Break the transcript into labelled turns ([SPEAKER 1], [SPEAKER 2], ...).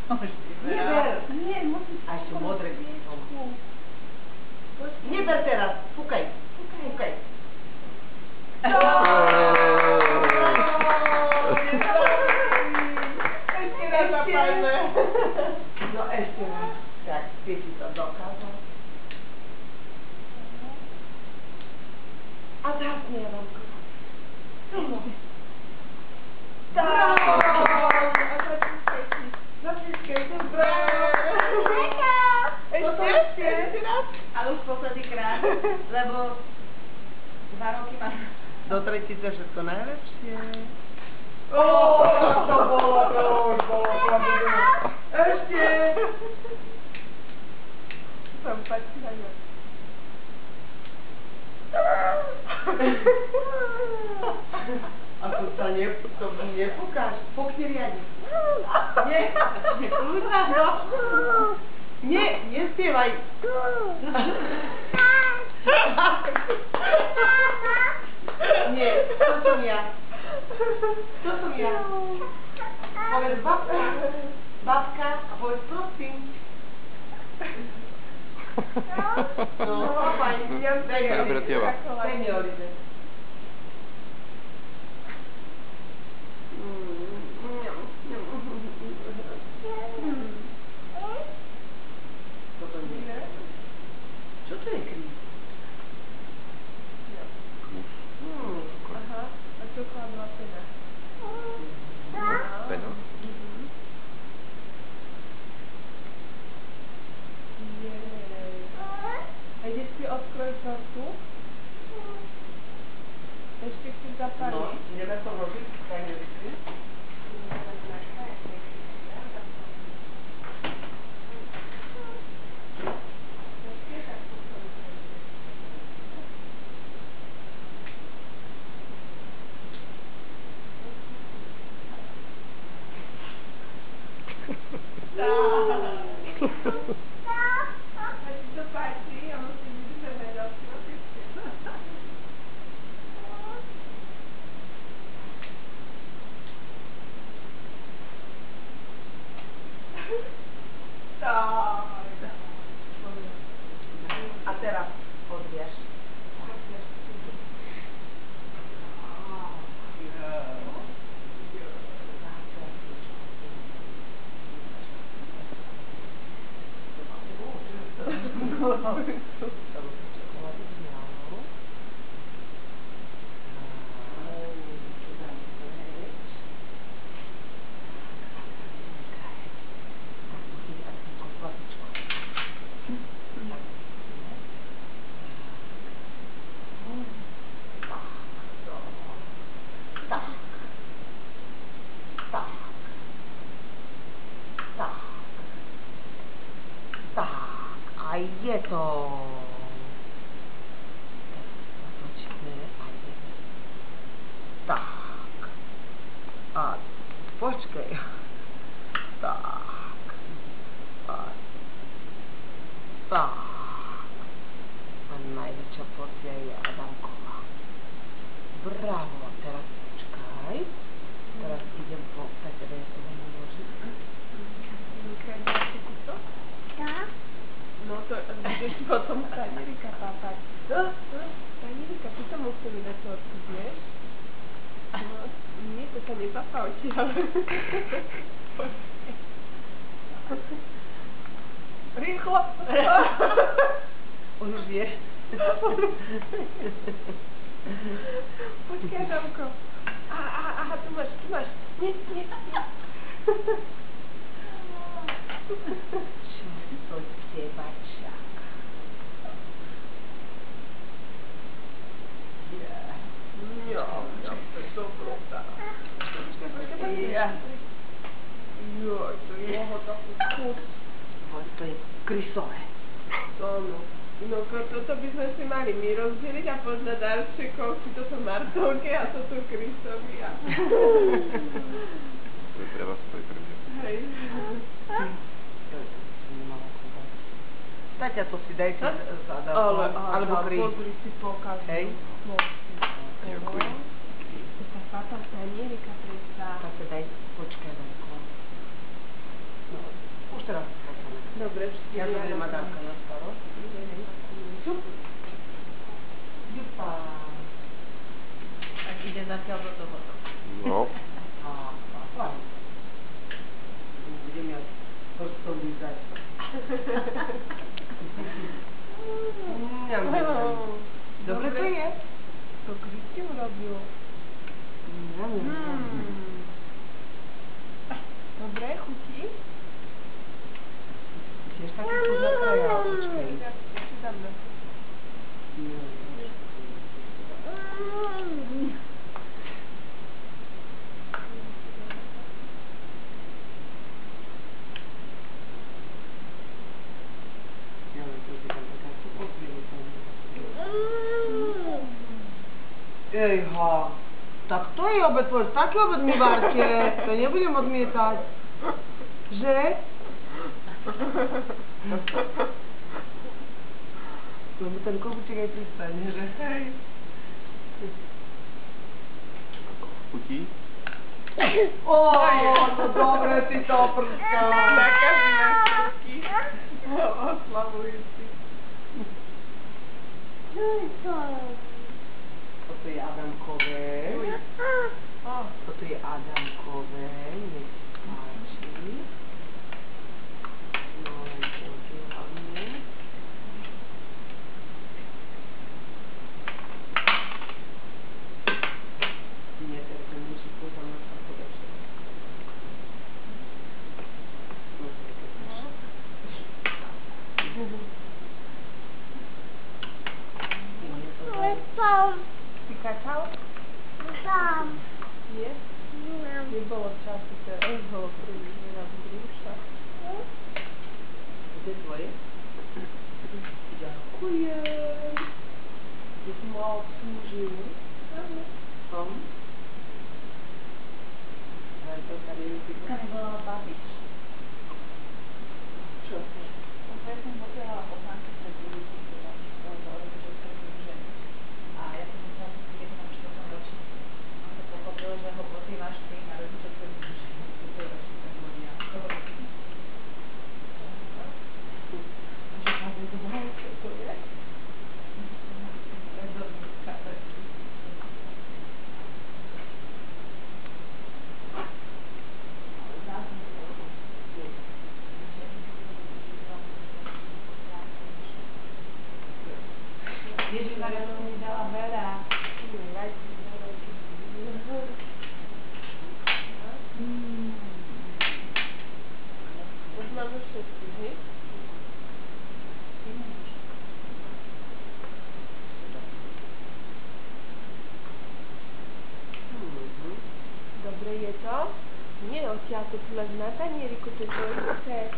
[SPEAKER 1] Neber.
[SPEAKER 2] Nie, musíš...
[SPEAKER 1] A ešte modré by som. Neber teraz, fúkaj. Fúkaj. Ešte raz zapájme. No ešte raz. Tak, ty si to dokázal. A zhasni, Adamko. Bravo! Na všetkej, bravo! Ešte raz?
[SPEAKER 2] Ale už posledný krát, lebo 2 roky mám.
[SPEAKER 1] Do tretice všetko najlepšie.
[SPEAKER 3] To už bolo.
[SPEAKER 1] Ešte!
[SPEAKER 3] Som pačila, ja.
[SPEAKER 1] A to sa nepúkáš. Pokni riadne. Nie, kľudná, no. Nie, nespievaj. Nie, to som ja. Povedz babka a povedz prosím. No, fajn. Daj mi Olive. Toto nie je. Čo to je kríz?
[SPEAKER 3] Aha, a čo kladla pena?
[SPEAKER 4] Pena?
[SPEAKER 3] A ideš si odkrojiť tortu? Ešte chceš zapaliť?
[SPEAKER 1] No, ideme to robiť, daj mi rysy.
[SPEAKER 3] A ti to páči? Ja musím vydržať ďalší notičky.
[SPEAKER 1] A teraz odvieš. A je to. Počkaj, a je. Tak. A počkaj. Tak. A tak. A najväčšia porcia je Adamková. Bravo, teraz počkaj. Teraz idem po tebe, ja to budem uložiť.
[SPEAKER 3] No to budeš potom Tanierika pápať. Tanierika, ty sa museli na tortu, vieš? No, nie, to sa nepapá odtiaľ. Rýchlo!
[SPEAKER 1] On už vieš.
[SPEAKER 3] Počkaj, Adamko. Aha, tu máš. Nie.
[SPEAKER 1] Čo to teba čaká?
[SPEAKER 3] Ja, to je dobrota. Počkaj. Joj, to je taký kus.
[SPEAKER 1] To je krysové.
[SPEAKER 3] Áno. No, toto by sme si mali my rozdeliť a podľa darčekov si toto Martovke a toto Krysovi a...
[SPEAKER 4] To je pre vás, to je pre mňa.
[SPEAKER 3] Hej.
[SPEAKER 1] Taťa, to si daj si zadal, alebo Krys.
[SPEAKER 3] Pozri si pokaz.
[SPEAKER 1] Hej.
[SPEAKER 4] Ďakujem.
[SPEAKER 3] To sa pápa Tanierika predsa.
[SPEAKER 1] Taťa, daj, počkaj, Danko. No, Ejha. Tak to je obed, povedz, taký obed mi varte, to nebudem odmietať. Že? Lebo ten kohuček aj pristane, že? Hej.
[SPEAKER 4] Chutí?
[SPEAKER 1] Ó, to dobre si to prska.
[SPEAKER 3] Na každý všetky. Oslavujúci.
[SPEAKER 1] Toto je Adamkové. Toto je Adamkové, nech sa páči. No, len čo hlavne. Nie, teraz musí pozor na sa podať.
[SPEAKER 3] Si kakao? Nie? Nebolo času teraz ho príliš na brúša.
[SPEAKER 1] Kde je tvoje? Ďakujem. Kde si ma obslúžil? Som? Ale to sa neviem.
[SPEAKER 2] To nebola babič.
[SPEAKER 1] Čo?
[SPEAKER 2] Ja som posielala poznámky cez ľudí, teda, že rodičovské združenie. A ja som musela keď mám 4. ročník. On to pochopil, že ho pozývaš ty na rodičovské združenie. To je ročník, tak hovoria, to ročník. A že tam bude domov, čo to je? Prezorníka, Ježišmaria, som mi dala veľa.
[SPEAKER 3] Už máme všetky, hej? Dobre je to? Nie odtiaľ to tu len na tanieriku, to je dvojité.